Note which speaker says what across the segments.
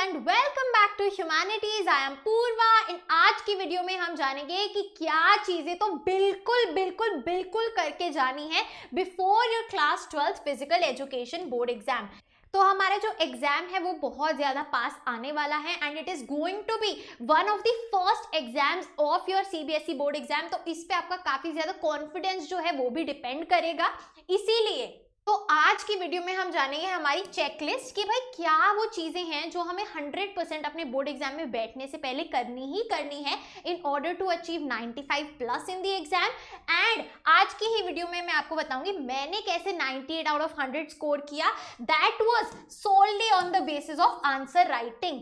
Speaker 1: And welcome back to humanities. I am Purva. In आज की video में हम जानेंगे कि क्या चीजें तो बिल्कुल करके जानी है before your class 12th physical education board exam. तो हमारा जो एग्जाम है वो बहुत ज्यादा पास आने वाला है and it is going to be one of the first exams of your CBSE board exam. तो इस पे आपका काफी ज्यादा कॉन्फिडेंस जो है वो भी डिपेंड करेगा। इसीलिए तो आज की वीडियो में हम जानेंगे हमारी चेकलिस्ट कि भाई क्या वो चीजें हैं जो हमें 100% अपने बोर्ड एग्जाम में बैठने से पहले करनी है in order to achieve 95+ in the exam. And आज की ही वीडियो में मैं आपको बताऊंगी मैंने कैसे 98 आउट ऑफ 100 स्कोर किया। That was solely on the basis of answer writing.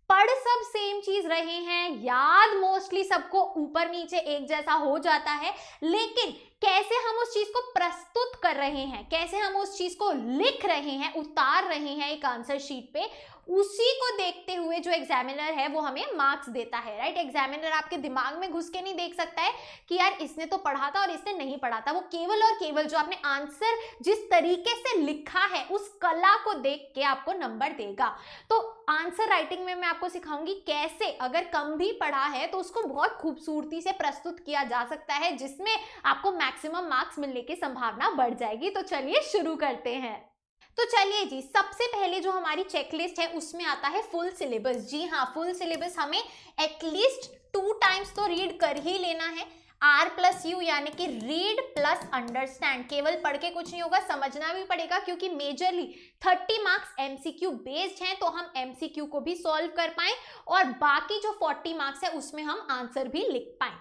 Speaker 1: पढ़ सब सेम चीज रहे हैं, याद मोस्टली सबको ऊपर नीचे एक जैसा हो जाता है, लेकिन कैसे हम उस चीज को प्रस्तुत कर रहे हैं, कैसे हम उस चीज को लिख रहे हैं, उतार रहे हैं एक आंसर शीट पे, उसी को देखते हुए जो एग्जामिनर है वो हमें मार्क्स देता है। राइट, एग्जामिनर आपके दिमाग में घुस के नहीं देख सकता है कि यार इसने तो पढ़ा था और इसने नहीं पढ़ा था। वो केवल और केवल जो आपने आंसर जिस तरीके से लिखा है उस कला को देख के आपको नंबर देगा। तो आंसर राइटिंग में मैं आपको सिखाऊंगी कैसे अगर कम भी पढ़ा है तो उसको बहुत खूबसूरती से प्रस्तुत किया जा सकता है, जिसमें आपको मैक्सिमम मार्क्स मिलने की संभावना बढ़ जाएगी। तो चलिए शुरू करते हैं। तो चलिए जी, सबसे पहले जो हमारी चेकलिस्ट है उसमें आता है फुल सिलेबस। जी हाँ, फुल सिलेबस हमें एटलीस्ट 2 टाइम्स तो रीड कर ही लेना है। R+U यानी कि रीड प्लस अंडरस्टैंड। केवल पढ़ के कुछ नहीं होगा, समझना भी पड़ेगा, क्योंकि मेजरली 30 मार्क्स MCQ बेस्ड हैं, तो हम MCQ को भी सॉल्व कर पाएं और बाकी जो 40 मार्क्स है उसमें हम आंसर भी लिख पाएं।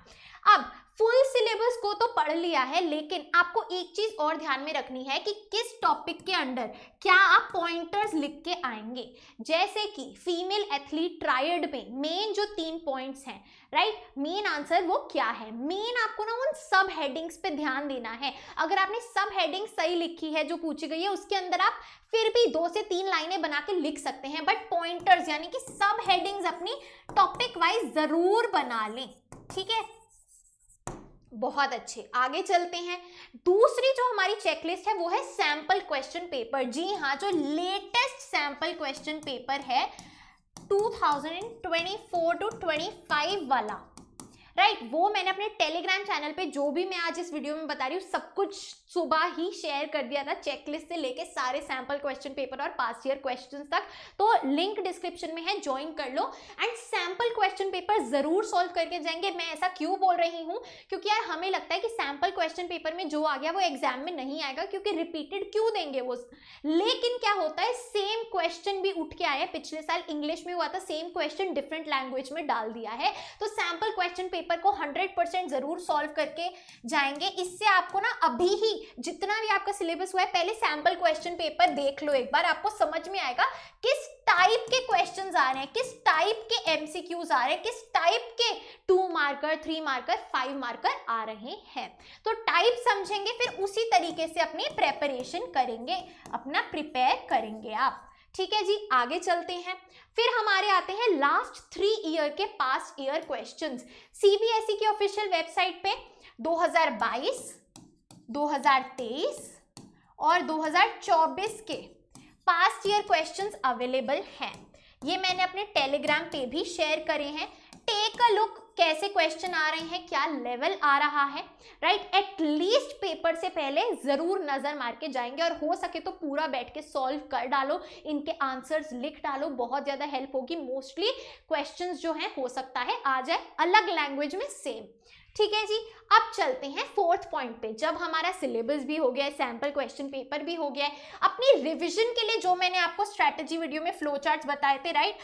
Speaker 1: अब फुल सिलेबस को तो पढ़ लिया है, लेकिन आपको एक चीज और ध्यान में रखनी है कि किस टॉपिक के अंडर क्या आप पॉइंटर्स लिख के आएंगे। जैसे कि फीमेल एथलीट ट्रायड में मेन जो 3 पॉइंट्स हैं, राइट, मेन आंसर वो क्या है। मेन आपको ना उन सब हेडिंग्स पे ध्यान देना है। अगर आपने सब हेडिंग सही लिखी है जो पूछी गई है, उसके अंदर आप फिर भी 2 से 3 लाइनें बना के लिख सकते हैं, बट पॉइंटर्स यानी कि सब हेडिंग्स अपनी टॉपिक वाइज जरूर बना लें। ठीक है, बहुत अच्छे, आगे चलते हैं। दूसरी जो हमारी चेकलिस्ट है वो है सैंपल क्वेश्चन पेपर। जी हाँ, जो लेटेस्ट सैंपल क्वेश्चन पेपर है 2024 टू 25 वाला, राइट, वो मैंने अपने टेलीग्राम चैनल पे जो भी मैं आज इस वीडियो में बता रही हूँ सब कुछ सुबह ही शेयर कर दिया था, चेकलिस्ट से लेके सारे सैंपल क्वेश्चन पेपर और पास्ट ईयर क्वेश्चंस तक। तो लिंक डिस्क्रिप्शन में है, ज्वाइन कर लो एंड सैंपल क्वेश्चन पेपर जरूर सॉल्व करके जाएंगे। मैं ऐसा क्यों बोल रही हूँ, क्योंकि यार हमें लगता है कि सैंपल क्वेश्चन पेपर में जो आ गया वो एग्जाम में नहीं आएगा, क्योंकि रिपीटेड क्यों देंगे वो। लेकिन क्या होता है, सेम क्वेश्चन भी उठ के आया, पिछले साल इंग्लिश में हुआ था, सेम क्वेश्चन डिफरेंट लैंग्वेज में डाल दिया है। तो सैंपल क्वेश्चन पेपर को 100% जरूर सॉल्व करके जाएंगे। इससे आपको ना अभी ही जितना भी आपका सिलेबस हुआ है, पहले सैंपल क्वेश्चन पेपर देख लो एक बार, आपको समझ में आएगा किस टाइप के क्वेश्चंस आ रहे हैं, किस टाइप के MCQs आ रहे हैं, किस टाइप के 2 मार्कर 3 मार्कर 5 मार्कर आ रहे हैं। तो टाइप समझेंगे, फिर उसी तरीके से अपनी प्रेपरेशन करेंगे, अपना प्रिपेयर करेंगे आप। ठीक है जी, आगे चलते हैं। फिर हमारे आते हैं लास्ट 3 ईयर के पास्ट ईयर क्वेश्चंस। सीबीएसई की ऑफिशियल वेबसाइट पे 2022, 2023 और 2024 के पास्ट ईयर क्वेश्चंस अवेलेबल हैं। ये मैंने अपने टेलीग्राम पे भी शेयर करे हैं। टेक अ लुक, कैसे क्वेश्चन आ रहे हैं, क्या लेवल आ रहा है, राइट। एटलीस्ट पेपर से पहले जरूर नजर मार के जाएंगे और हो सके तो पूरा बैठ के सॉल्व कर डालो, इनके आंसर्स लिख डालो, बहुत ज्यादा हेल्प होगी। मोस्टली क्वेश्चंस जो हैं हो सकता है आ जाए अलग लैंग्वेज में सेम। ठीक है जी, अब चलते हैं 4th पॉइंट पे। जब हमारा सिलेबस भी हो गया है, सैंपल क्वेश्चन पेपर भी हो गया है, अपनी रिवीजन के लिए जो मैंने आपको स्ट्रैटेजी वीडियो में फ्लो चार्ट्स बताए थे, राइट,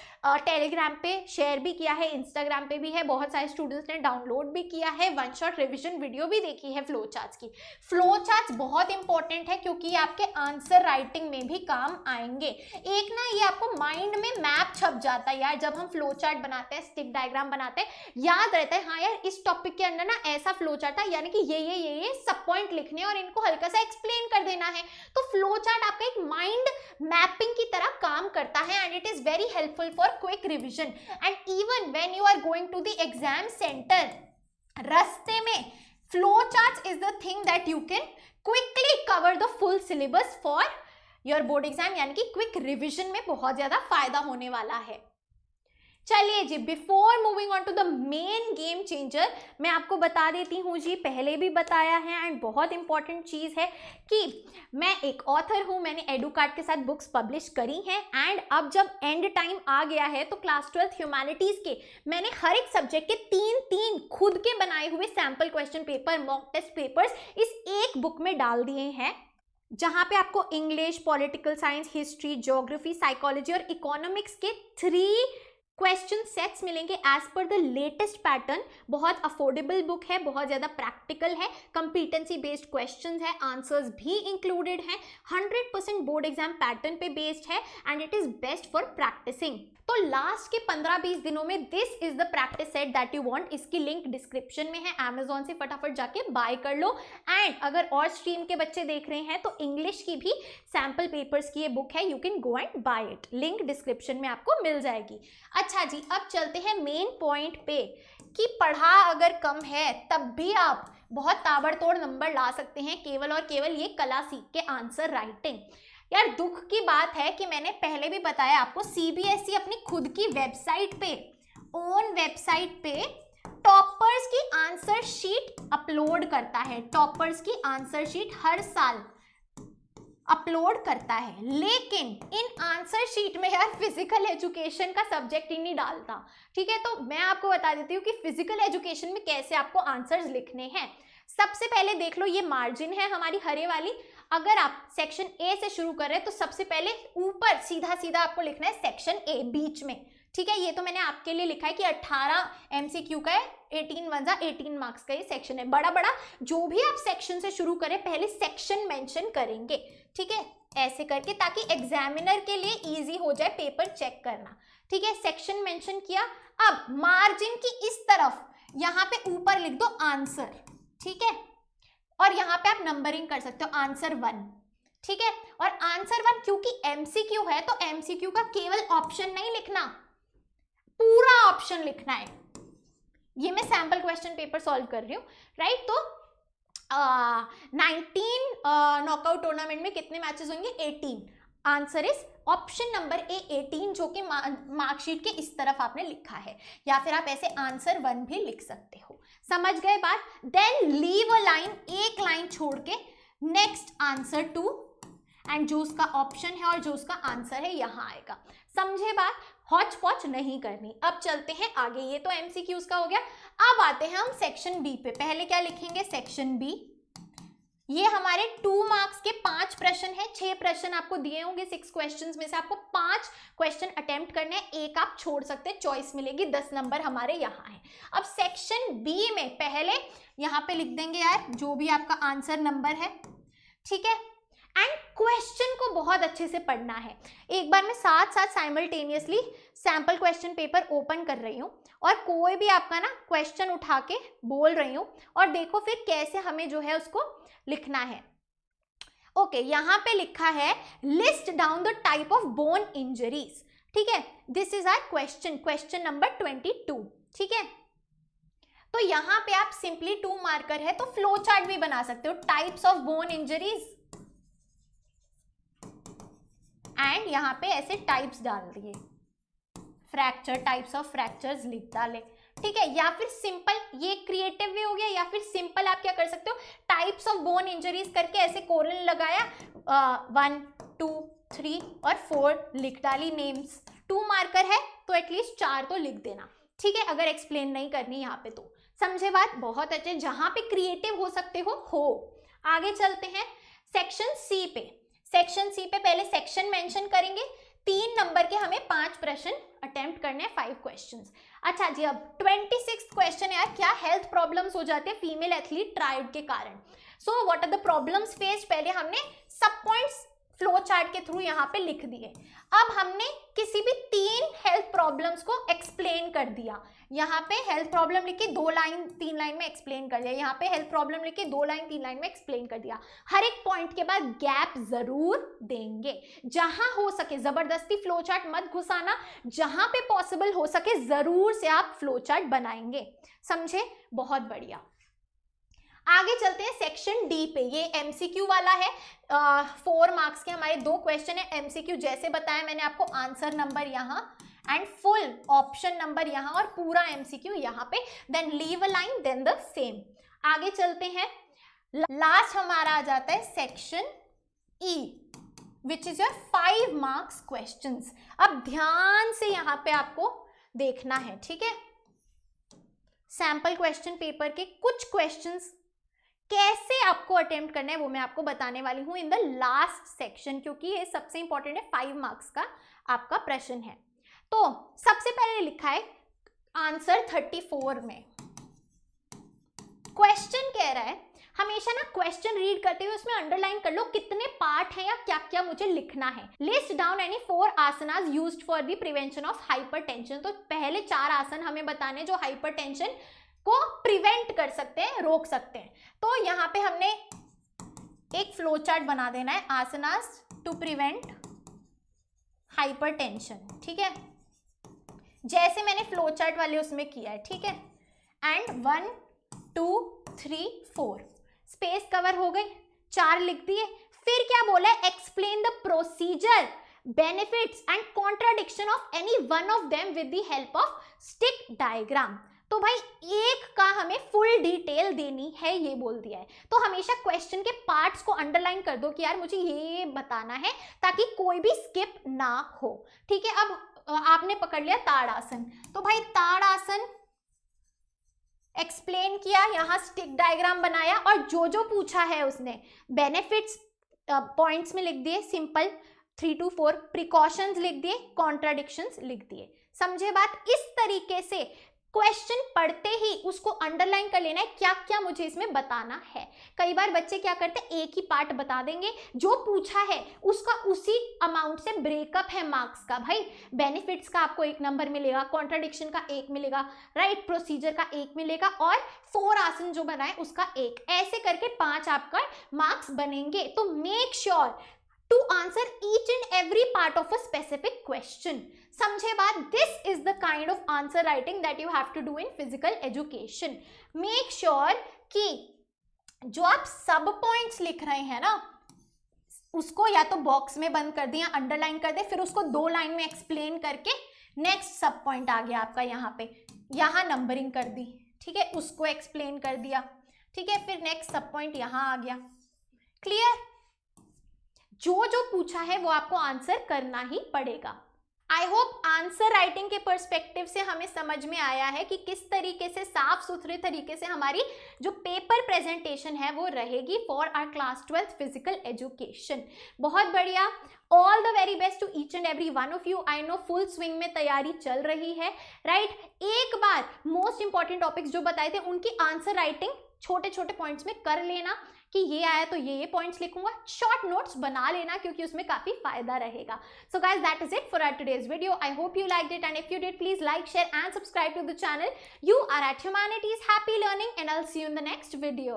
Speaker 1: टेलीग्राम पे शेयर भी किया है, इंस्टाग्राम पे भी है, बहुत सारे स्टूडेंट्स ने डाउनलोड भी किया है, 1 शॉट रिवीजन वीडियो भी देखी है फ्लो चार्ट्स की। फ्लो चार्ट्स बहुत इंपॉर्टेंट है क्योंकि ये आपके आंसर राइटिंग में भी काम आएंगे। एक ना ये आपको माइंड में मैप छप जाता है यार, जब हम फ्लो चार्ट बनाते हैं, स्टिक डायग्राम बनाते हैं, याद रहता है हाँ यार इस टॉपिक के अंदर ना ऐसा फ्लो चार्ट था, यानी कि ये सब पॉइंट लिखने और इनको हल्का सा एक्सप्लेन कर देना है। तो फ्लो चार्ट आपका एक माइंड मैपिंग की तरह काम करता है and it is very helpful for quick revision and even when you are going to the exam centre, रास्ते में flow chart is the thing that you can quickly cover the full syllabus for your board exam, यानी कि quick revision में बहुत ज्यादा फायदा होने वाला है। चलिए जी, before moving on to the main game changer, मैं आपको बता देती हूँ जी, पहले भी बताया है एंड बहुत इंपॉर्टेंट चीज़ है कि मैं एक ऑथर हूँ, मैंने एडुकार्ट के साथ बुक्स पब्लिश करी हैं एंड अब जब एंड टाइम आ गया है तो क्लास 12 ह्यूमैनिटीज़ के मैंने हर एक सब्जेक्ट के 3 खुद के बनाए हुए sample question paper, mock test papers इस एक बुक में डाल दिए हैं, जहां पे आपको English, political science, history, geography, psychology और इकोनॉमिक्स के 3 क्वेश्चन सेट्स मिलेंगे as per the latest pattern. बहुत अफोर्डेबल बुक है, बहुत ज़्यादा प्रैक्टिकल है, कंपिटेंसी बेस्ड क्वेश्चंस है, आंसर्स भी इंक्लूडेड हैं, 100% बोर्ड एग्जाम पैटर्न पे बेस्ड है and it is best for practising. तो लास्ट के 15-20 दिनों में this is the practice set that you want. इसकी लिंक डिस्क्रिप्शन में है, अमेजोन से फटाफट जाके बाय कर लो। एंड अगर और स्ट्रीम के बच्चे देख रहे हैं तो इंग्लिश की भी सैम्पल पेपर्स की ये बुक है, you can go and buy it, link description में आपको मिल जाएगी। अच्छा जी, अब चलते हैं मेन पॉइंट पे कि पढ़ा अगर कम है तब भी आप बहुत ताबड़तोड़ नंबर ला सकते हैं केवल और केवल ये कला सीख के आंसर राइटिंग। यार दुख की बात है कि मैंने पहले भी बताया आपको, सीबीएसई अपनी खुद की वेबसाइट पे, ओन वेबसाइट पे टॉपर्स की आंसर शीट अपलोड करता है। टॉपर्स की आंसर शीट हर साल अपलोड करता है, लेकिन इन आंसर शीट में यार फिजिकल एजुकेशन का सब्जेक्ट ही नहीं डालता। ठीक है, तो मैं आपको बता देती हूँ कि फिजिकल एजुकेशन में कैसे आपको आंसर्स लिखने हैं। सबसे पहले देख लो, ये मार्जिन है हमारी हरे वाली। अगर आप सेक्शन ए से शुरू कर रहे हैं तो सबसे पहले ऊपर सीधा सीधा आपको लिखना है सेक्शन ए बीच में। ठीक है, ये तो मैंने आपके लिए लिखा है कि 18 एमसीक्यू का है, 18 मार्क्स का ये सेक्शन है। बड़ा बड़ा जो भी आप सेक्शन से शुरू करें पहले सेक्शन मेंशन करेंगे। ठीक है, ऐसे करके, ताकि एग्जामिनर के लिए इजी हो जाए पेपर चेक करना। ठीक है, सेक्शन मेंशन किया। अब मार्जिन की इस तरफ यहाँ पे ऊपर लिख दो आंसर। ठीक है, और यहाँ पे आप नंबरिंग कर सकते हो, आंसर 1। ठीक है, और आंसर 1 क्योंकि एमसीक्यू है तो एमसीक्यू का केवल ऑप्शन नहीं लिखना, पूरा ऑप्शन लिखना है। ये मैं सैंपल क्वेश्चन पेपर सॉल्व कर रही हूँ, राइट। तो 19 नॉकआउट टूर्नामेंट में कितने मैचेस होंगे? 18। Answer is option number A 18, जो कि मार्कशीट के इस तरफ आपने लिखा है, या फिर आप ऐसे आंसर 1 भी लिख सकते हो। समझ गए बात? देन लीव अ लाइन, एक लाइन छोड़ के नेक्स्ट आंसर 2, एंड जो उसका ऑप्शन है और जो उसका आंसर है यहाँ आएगा। समझे बात? हॉच पॉच नहीं करनी। अब चलते हैं आगे, ये तो एमसीक्यूज का हो गया। अब आते हैं हम सेक्शन बी पे। पहले क्या लिखेंगे? Section B. ये हमारे 2 मार्क्स के 5 प्रश्न है। 6 प्रश्न आपको दिए होंगे 6 क्वेश्चंस में से आपको 5 क्वेश्चन अटेम्प्ट करने हैं, एक आप छोड़ सकते हैं, चॉइस मिलेगी। 10 नंबर हमारे यहाँ है। अब सेक्शन बी में पहले यहाँ पे लिख देंगे यार जो भी आपका आंसर नंबर है। ठीक है, एंड क्वेश्चन को बहुत अच्छे से पढ़ना है। एक बार मैं साथ साथ simultaneously sample question paper open कर रही हूँ और कोई भी आपका ना क्वेश्चन उठा के बोल रही हूँ, और देखो फिर कैसे हमें जो है उसको लिखना है। ओके, यहाँ पे लिखा है list down the type of bone injuries. ठीक है, this is our question, question number 22। ठीक है, तो यहाँ पे आप सिंपली 2 मार्कर है तो फ्लो चार्ट भी बना सकते हो, types of bone injuries, and यहाँ पे ऐसे टाइप्स डाल दिए, फ्रैक्चर, टाइप्स ऑफ फ्रैक्चर्स लिख डाले। ठीक है, या फिर सिंपल, ये क्रिएटिव वे हो गया, या फिर सिंपल आप क्या कर सकते हो, टाइप्स ऑफ बोन इंजरीज करके ऐसे कोलन लगाया, 1 2 3 और 4 लिख डाली नेम्स। 2 मार्कर है तो एटलीस्ट 4 तो लिख देना। ठीक है, अगर एक्सप्लेन नहीं करनी यहाँ पे तो। समझे बात? बहुत अच्छे, जहां पे क्रिएटिव हो सकते हो। आगे चलते हैं सेक्शन सी पे। सेक्शन सी पे पहले सेक्शन मेंशन करेंगे। 3 नंबर के हमें 5 प्रश्न अटेम्प्ट करने हैं, 5 क्वेश्चंस। अच्छा जी, अब 26 क्वेश्चन है यार, क्या हेल्थ प्रॉब्लम्स हो जाते हैं फीमेल एथलीट ट्रायड के कारण। So what are the problems faced, पहले हमने सब पॉइंट्स फ्लो चार्ट के थ्रू यहाँ पे लिख दिए। अब हमने किसी भी 3 हेल्थ प्रॉब्लम्स को एक्सप्लेन कर दिया। यहाँ पे हेल्थ प्रॉब्लम लिख के 2 लाइन 3 लाइन में एक्सप्लेन कर दिया, यहाँ पे हेल्थ प्रॉब्लम लिख के 2 लाइन 3 लाइन में एक्सप्लेन कर दिया। हर एक पॉइंट के बाद गैप जरूर देंगे, जहां हो सके जबरदस्ती फ्लो चार्ट मत घुसाना, जहां पे पॉसिबल हो सके जरूर से आप फ्लो चार्ट बनाएंगे। समझे? बहुत बढ़िया। आगे चलते हैं सेक्शन डी पे। ये एमसीक्यू वाला है, 4 मार्क्स के हमारे 2 क्वेश्चन है एमसीक्यू। जैसे बताया मैंने आपको, आंसर नंबर यहाँ एंड फुल ऑप्शन नंबर यहाँ और पूरा MCQ यहाँ पे, then leave a line, then the same. आगे चलते हैं, लास्ट हमारा आ जाता है section E, which is your 5 marks questions. अब ध्यान से यहाँ पे आपको देखना है, ठीक है। सैंपल क्वेश्चन पेपर के कुछ क्वेश्चंस कैसे आपको अटेम्प्ट करना है वो मैं आपको बताने वाली हूं इन द लास्ट सेक्शन, क्योंकि ये सबसे इंपॉर्टेंट है, 5 मार्क्स का आपका प्रश्न है। तो सबसे पहले लिखा है आंसर 34 में, क्वेश्चन कह रहा है, हमेशा ना क्वेश्चन रीड करते हुए उसमें अंडरलाइन कर लो कितने पार्ट हैं या क्या क्या मुझे लिखना है। List down any 4 asanas used for the prevention of hypertension. तो पहले 4 आसन हमें बताने जो हाइपरटेंशन को प्रिवेंट कर सकते हैं, रोक सकते हैं। तो यहाँ पे हमने एक फ्लो चार्ट बना देना है, आसनास टू प्रिवेंट हाइपरटेंशन, ठीक है, जैसे मैंने फ्लो चार्ट वाले उसमें किया है, ठीक है। एंड 1 2 3 4 स्पेस कवर हो गई, 4 लिख दिए। फिर क्या बोला है, explain the procedure, benefits and contradiction of any one of them with the help of stick diagram. तो भाई एक का हमें फुल डिटेल देनी है, ये बोल दिया है। तो हमेशा क्वेश्चन के पार्ट्स को अंडरलाइन कर दो कि यार मुझे ये बताना है, ताकि कोई भी स्किप ना हो, ठीक है। अब आपने पकड़ लिया ताड़ासन, तो भाई ताड़ासन एक्सप्लेन किया, यहाँ स्टिक डायग्राम बनाया, और जो जो पूछा है उसने बेनिफिट्स पॉइंट्स में लिख दिए, सिंपल 3 to 4, प्रिकॉशंस लिख दिए, कॉन्ट्राडिक्शंस लिख दिए। समझे बात? इस तरीके से क्वेश्चन पढ़ते ही उसको अंडरलाइन कर लेना है क्या क्या मुझे इसमें बताना है। कई बार बच्चे क्या करते हैं, एक ही पार्ट बता देंगे, जो पूछा है उसका उसी अमाउंट से ब्रेकअप है मार्क्स का। भाई बेनिफिट्स का आपको 1 नंबर मिलेगा, कॉन्ट्राडिक्शन का 1 मिलेगा, राइट, प्रोसीजर का 1 मिलेगा, और 4 आसन जो बनाए उसका 1, ऐसे करके 5 आपका मार्क्स बनेंगे। तो make sure to answer each and every part of a specific question. समझे बात? This is the kind of answer writing that you have to do in physical education. Make sure कि जो आप सब पॉइंट्स लिख रहे हैं ना, उसको या तो बॉक्स में बंद कर दिया, अंडरलाइन कर दे, फिर उसको 2 लाइन में एक्सप्लेन करके नेक्स्ट सब पॉइंट आ गया आपका यहाँ पे, यहाँ नंबरिंग कर दी, ठीक है, उसको एक्सप्लेन कर दिया, ठीक है, फिर नेक्स्ट सब पॉइंट यहाँ आ गया। क्लियर? जो जो पूछा है वो आपको आंसर करना ही पड़ेगा। आई होप आंसर राइटिंग के पर्सपेक्टिव से हमें समझ में आया है कि किस तरीके से साफ सुथरे तरीके से हमारी जो पेपर प्रेजेंटेशन है वो रहेगी for our class 12th physical education. बहुत बढ़िया, all the very best to each and every one of you. I know full swing में तैयारी चल रही है, राइट। एक बार मोस्ट इंपॉर्टेंट टॉपिक्स जो बताए थे उनकी आंसर राइटिंग छोटे छोटे पॉइंट्स में कर लेना कि ये आया तो ये पॉइंट्स लिखूंगा, शॉर्ट नोट्स बना लेना क्योंकि उसमें काफी फायदा रहेगा। So guys that is it for our today's video. I hope you liked it and if you did please like, share and subscribe to the channel. You are at Humanities. Happy learning and I'll see you in the next video.